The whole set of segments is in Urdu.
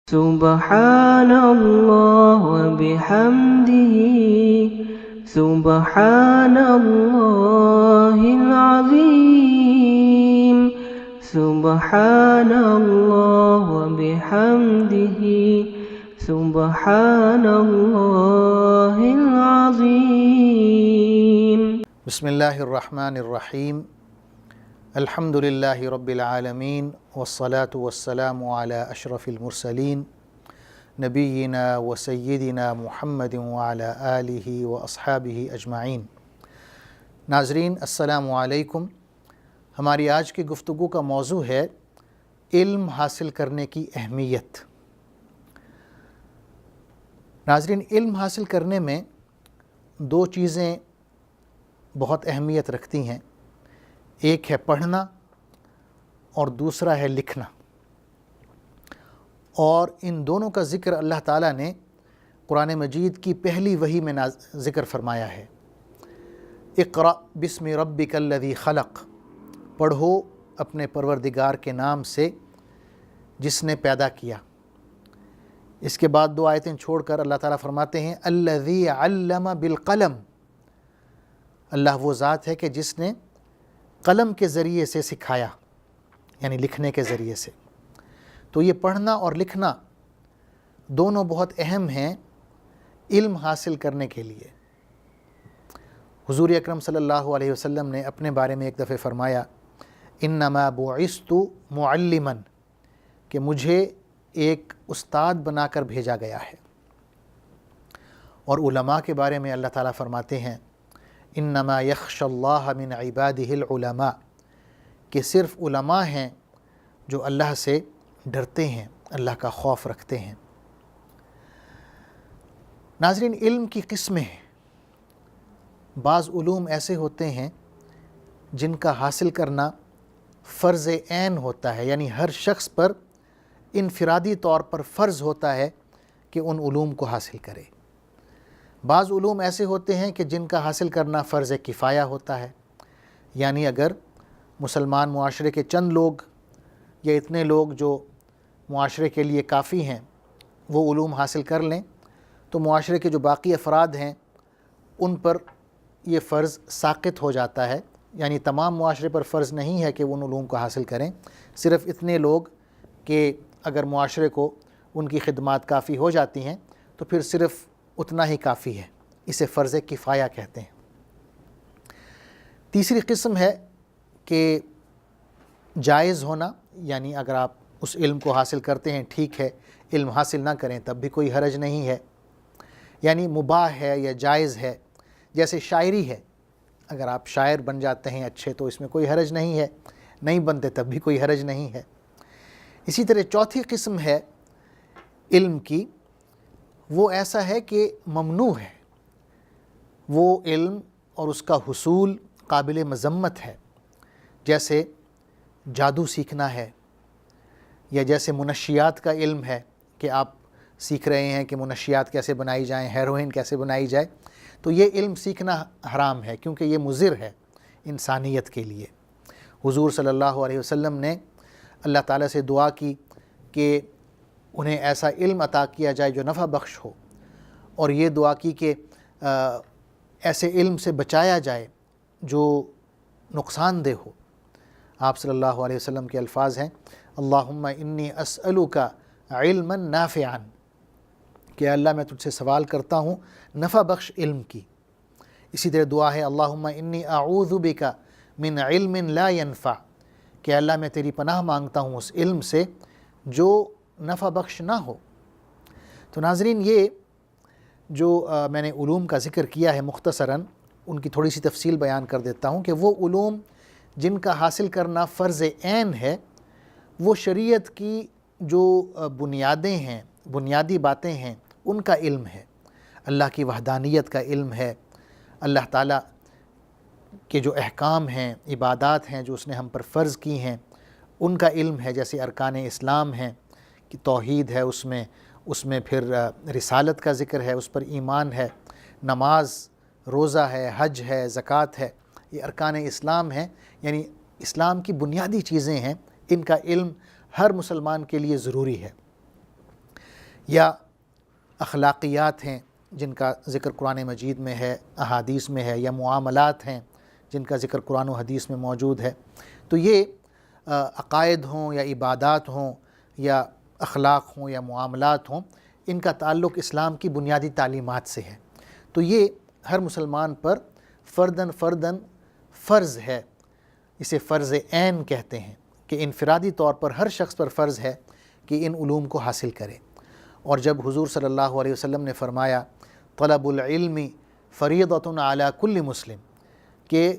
سبحان اللہ وبحمدہ سبحان اللہ العظیم سبحان اللہ وبحمدہ سبحان اللہ العظیم۔ بسم اللہ الرحمن الرحیم، الحمد للہ رب العالمین والصلاة والسلام علی اشرف المرسلین نبینا و سیدنا محمد وعلی آلہ و اصحابہ اجمعین۔ ناظرین السلام علیکم۔ ہماری آج کی گفتگو کا موضوع ہے علم حاصل کرنے کی اہمیت۔ ناظرین، علم حاصل کرنے میں دو چیزیں بہت اہمیت رکھتی ہیں، ایک ہے پڑھنا اور دوسرا ہے لکھنا، اور ان دونوں کا ذکر اللہ تعالیٰ نے قرآن مجید کی پہلی وحی میں ذکر فرمایا ہے۔ اقرأ بسم ربک الذی خلق، پڑھو اپنے پروردگار کے نام سے جس نے پیدا کیا۔ اس کے بعد دو آیتیں چھوڑ کر اللہ تعالیٰ فرماتے ہیں الذی علم بالقلم، اللہ وہ ذات ہے کہ جس نے قلم کے ذریعے سے سکھایا، یعنی لکھنے کے ذریعے سے۔ تو یہ پڑھنا اور لکھنا دونوں بہت اہم ہیں علم حاصل کرنے کے لیے۔ حضور اکرم صلی اللہ علیہ وسلم نے اپنے بارے میں ایک دفعہ فرمایا انما بعثت معلما، کہ مجھے ایک استاد بنا کر بھیجا گیا ہے۔ اور علماء کے بارے میں اللہ تعالیٰ فرماتے ہیں انما یخشی اللہ من عبادہ العلماء، کہ صرف علماء ہیں جو اللہ سے ڈرتے ہیں، اللہ کا خوف رکھتے ہیں۔ ناظرین، علم کی قسمیں ہیں۔ بعض علوم ایسے ہوتے ہیں جن کا حاصل کرنا فرض عین ہوتا ہے، یعنی ہر شخص پر انفرادی طور پر فرض ہوتا ہے کہ ان علوم کو حاصل کرے۔ بعض علوم ایسے ہوتے ہیں کہ جن کا حاصل کرنا فرض کفایہ ہوتا ہے، یعنی اگر مسلمان معاشرے کے چند لوگ یا اتنے لوگ جو معاشرے کے لیے کافی ہیں وہ علوم حاصل کر لیں تو معاشرے کے جو باقی افراد ہیں ان پر یہ فرض ساقط ہو جاتا ہے، یعنی تمام معاشرے پر فرض نہیں ہے کہ وہ ان علوم کو حاصل کریں، صرف اتنے لوگ کہ اگر معاشرے کو ان کی خدمات کافی ہو جاتی ہیں تو پھر صرف اتنا ہی کافی ہے، اسے فرض کفایہ کہتے ہیں۔ تیسری قسم ہے کہ جائز ہونا، یعنی اگر آپ اس علم کو حاصل کرتے ہیں ٹھیک ہے، علم حاصل نہ کریں تب بھی کوئی حرج نہیں ہے، یعنی مباح ہے یا جائز ہے۔ جیسے شاعری ہے، اگر آپ شاعر بن جاتے ہیں اچھے تو اس میں کوئی حرج نہیں ہے، نہیں بنتے تب بھی کوئی حرج نہیں ہے۔ اسی طرح چوتھی قسم ہے علم کی، وہ ایسا ہے کہ ممنوع ہے، وہ علم اور اس کا حصول قابل مذمت ہے، جیسے جادو سیکھنا ہے، یا جیسے منشیات کا علم ہے کہ آپ سیکھ رہے ہیں کہ منشیات کیسے بنائی جائیں، ہیروئن کیسے بنائی جائے، تو یہ علم سیکھنا حرام ہے کیونکہ یہ مضر ہے انسانیت کے لیے۔ حضور صلی اللہ علیہ وسلم نے اللہ تعالیٰ سے دعا کی کہ انہیں ایسا علم عطا کیا جائے جو نفع بخش ہو، اور یہ دعا کی کہ ایسے علم سے بچایا جائے جو نقصان دہ ہو۔ آپ صلی اللہ علیہ وسلم کے الفاظ ہیں اللہم انی اسألک علما نافعا، کہ اللہ میں تجھ سے سوال کرتا ہوں نفع بخش علم کی۔ اسی طرح دعا ہے اللہم انی اعوذ بک من علم لا ينفع، کہ اللہ میں تیری پناہ مانگتا ہوں اس علم سے جو نفع بخش نہ ہو۔ تو ناظرین، یہ جو میں نے علوم کا ذکر کیا ہے مختصراً، ان کی تھوڑی سی تفصیل بیان کر دیتا ہوں کہ وہ علوم جن کا حاصل کرنا فرض عین ہے، وہ شریعت کی جو بنیادیں ہیں، بنیادی باتیں ہیں، ان کا علم ہے، اللہ کی وحدانیت کا علم ہے، اللہ تعالیٰ کے جو احکام ہیں، عبادات ہیں جو اس نے ہم پر فرض کی ہیں، ان کا علم ہے، جیسے ارکان اسلام ہیں کہ توحید ہے، اس میں پھر رسالت کا ذکر ہے، اس پر ایمان ہے، نماز، روزہ ہے، حج ہے، زکوٰۃ ہے، یہ ارکان اسلام ہیں، یعنی اسلام کی بنیادی چیزیں ہیں، ان کا علم ہر مسلمان کے لیے ضروری ہے۔ یا اخلاقیات ہیں جن کا ذکر قرآن مجید میں ہے، احادیث میں ہے، یا معاملات ہیں جن کا ذکر قرآن و حدیث میں موجود ہے، تو یہ عقائد ہوں یا عبادات ہوں یا اخلاق ہوں یا معاملات ہوں، ان کا تعلق اسلام کی بنیادی تعلیمات سے ہے۔ تو یہ ہر مسلمان پر فرداً فرض ہے، اسے فرض عین کہتے ہیں کہ انفرادی طور پر ہر شخص پر فرض ہے کہ ان علوم کو حاصل کرے۔ اور جب حضور صلی اللہ علیہ وسلم نے فرمایا طلب العلم فریضۃ علی کل مسلم، کہ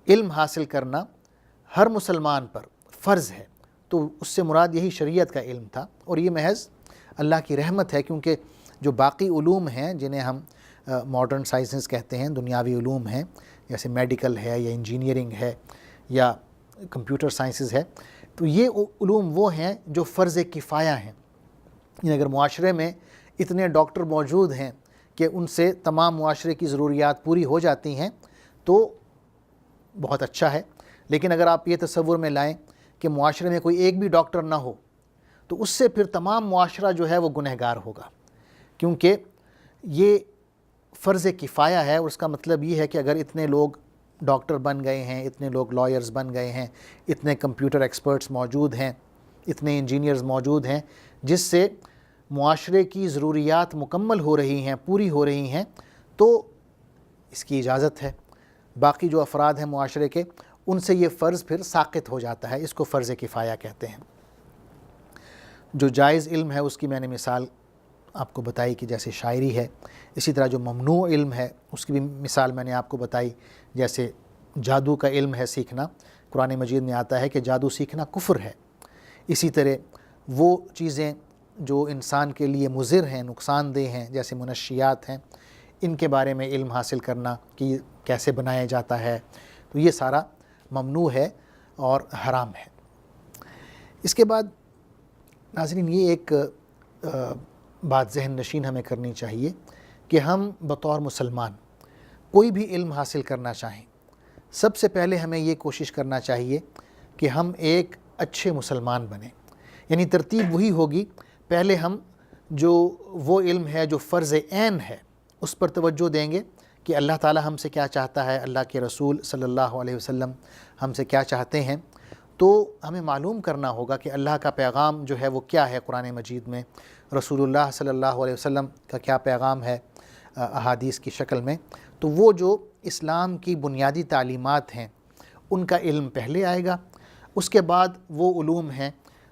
علم حاصل کرنا ہر مسلمان پر فرض ہے، تو اس سے مراد یہی شریعت کا علم تھا، اور یہ محض اللہ کی رحمت ہے، کیونکہ جو باقی علوم ہیں جنہیں ہم ماڈرن سائنسز کہتے ہیں، دنیاوی علوم ہیں، جیسے میڈیکل ہے یا انجینئرنگ ہے یا کمپیوٹر سائنسز ہے، تو یہ علوم وہ ہیں جو فرض کفایہ ہیں۔ یعنی اگر معاشرے میں اتنے ڈاکٹر موجود ہیں کہ ان سے تمام معاشرے کی ضروریات پوری ہو جاتی ہیں تو بہت اچھا ہے، لیکن اگر آپ یہ تصور میں لائیں کہ معاشرے میں کوئی ایک بھی ڈاکٹر نہ ہو تو اس سے پھر تمام معاشرہ جو ہے وہ گنہگار ہوگا، کیونکہ یہ فرض کفایہ ہے، اور اس کا مطلب یہ ہے کہ اگر اتنے لوگ ڈاکٹر بن گئے ہیں، اتنے لوگ لائرز بن گئے ہیں، اتنے کمپیوٹر ایکسپرٹس موجود ہیں، اتنے انجینئرز موجود ہیں، جس سے معاشرے کی ضروریات مکمل ہو رہی ہیں، پوری ہو رہی ہیں، تو اس کی اجازت ہے۔ باقی جو افراد ہیں معاشرے کے، ان سے یہ فرض پھر ساقط ہو جاتا ہے، اس کو فرض کفایہ کہتے ہیں۔ جو جائز علم ہے اس کی میں نے مثال آپ کو بتائی کہ جیسے شاعری ہے، اسی طرح جو ممنوع علم ہے اس کی بھی مثال میں نے آپ کو بتائی، جیسے جادو کا علم ہے سیکھنا، قرآن مجید میں آتا ہے کہ جادو سیکھنا کفر ہے۔ اسی طرح وہ چیزیں جو انسان کے لیے مضر ہیں، نقصان دہ ہیں، جیسے منشیات ہیں، ان کے بارے میں علم حاصل کرنا کہ کیسے بنایا جاتا ہے، تو یہ سارا ممنوع ہے اور حرام ہے۔ اس کے بعد ناظرین یہ ایک بات ذہن نشین ہمیں کرنی چاہیے کہ ہم بطور مسلمان کوئی بھی علم حاصل کرنا چاہیں، سب سے پہلے ہمیں یہ کوشش کرنا چاہیے کہ ہم ایک اچھے مسلمان بنیں۔ یعنی ترتیب وہی ہوگی، پہلے ہم جو وہ علم ہے جو فرض عین ہے اس پر توجہ دیں گے کہ اللہ تعالی ہم سے کیا چاہتا ہے، اللہ کے رسول صلی اللہ علیہ وسلم ہم سے کیا چاہتے ہیں، تو ہمیں معلوم کرنا ہوگا کہ اللہ کا پیغام جو ہے وہ کیا ہے قرآن مجید میں، رسول اللہ صلی اللہ علیہ وسلم کا کیا پیغام ہے احادیث کی شکل میں۔ تو وہ جو اسلام کی بنیادی تعلیمات ہیں ان کا علم پہلے آئے گا، اس کے بعد وہ علوم ہیں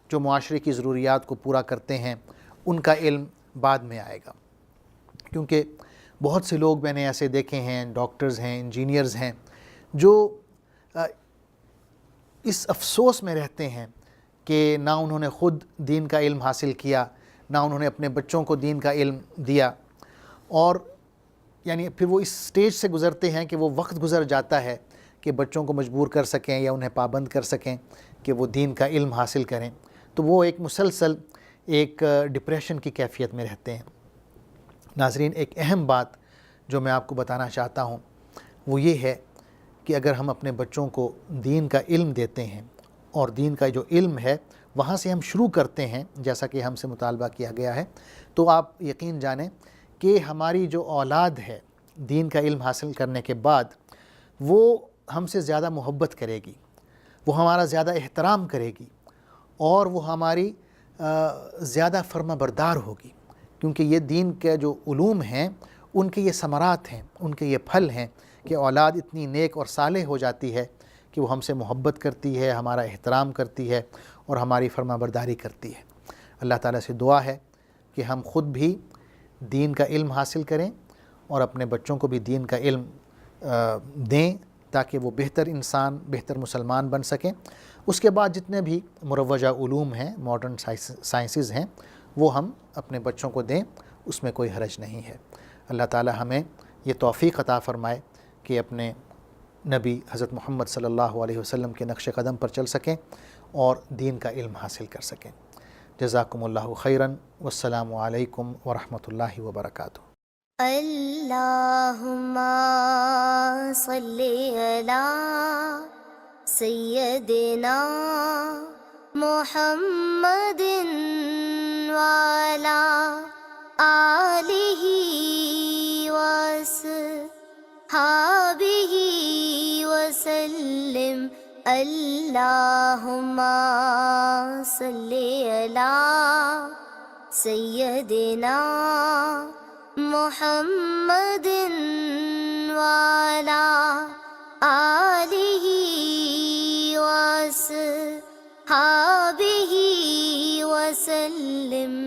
جو معاشرے کی ضروریات کو پورا کرتے ہیں، ان کا علم بعد میں آئے گا۔ کیونکہ بہت سے لوگ میں نے ایسے دیکھے ہیں، ڈاکٹرز ہیں، انجینئرز ہیں، جو اس افسوس میں رہتے ہیں کہ نہ انہوں نے خود دین کا علم حاصل کیا، نہ انہوں نے اپنے بچوں کو دین کا علم دیا، اور یعنی پھر وہ اس سٹیج سے گزرتے ہیں کہ وہ وقت گزر جاتا ہے کہ بچوں کو مجبور کر سکیں یا انہیں پابند کر سکیں کہ وہ دین کا علم حاصل کریں، تو وہ ایک مسلسل ایک ڈپریشن کی کیفیت میں رہتے ہیں۔ ناظرین ایک اہم بات جو میں آپ کو بتانا چاہتا ہوں وہ یہ ہے کہ اگر ہم اپنے بچوں کو دین کا علم دیتے ہیں، اور دین کا جو علم ہے وہاں سے ہم شروع کرتے ہیں جیسا کہ ہم سے مطالبہ کیا گیا ہے، تو آپ یقین جانیں کہ ہماری جو اولاد ہے دین کا علم حاصل کرنے کے بعد وہ ہم سے زیادہ محبت کرے گی، وہ ہمارا زیادہ احترام کرے گی، اور وہ ہماری زیادہ فرما بردار ہوگی، کیونکہ یہ دین کے جو علوم ہیں ان کے یہ ثمرات ہیں، ان کے یہ پھل ہیں کہ اولاد اتنی نیک اور صالح ہو جاتی ہے کہ وہ ہم سے محبت کرتی ہے، ہمارا احترام کرتی ہے اور ہماری فرما برداری کرتی ہے۔ اللہ تعالیٰ سے دعا ہے کہ ہم خود بھی دین کا علم حاصل کریں اور اپنے بچوں کو بھی دین کا علم دیں تاکہ وہ بہتر انسان، بہتر مسلمان بن سکیں۔ اس کے بعد جتنے بھی مروجہ علوم ہیں، ماڈرن سائنسز ہیں، وہ ہم اپنے بچوں کو دیں، اس میں کوئی حرج نہیں ہے۔ اللہ تعالیٰ ہمیں یہ توفیق عطا فرمائے کہ اپنے نبی حضرت محمد صلی اللہ علیہ وسلم کے نقش قدم پر چل سکیں اور دین کا علم حاصل کر سکیں۔ جزاکم اللہ خیراً، والسلام علیکم ورحمۃ اللہ وبرکاتہ۔ اللہم صلی علی سیدنا محمد وعلی آلہ وصحبہ وسلم اللہم صلی علی سیدنا محمد وعلی آلہ وصحبہ وسلم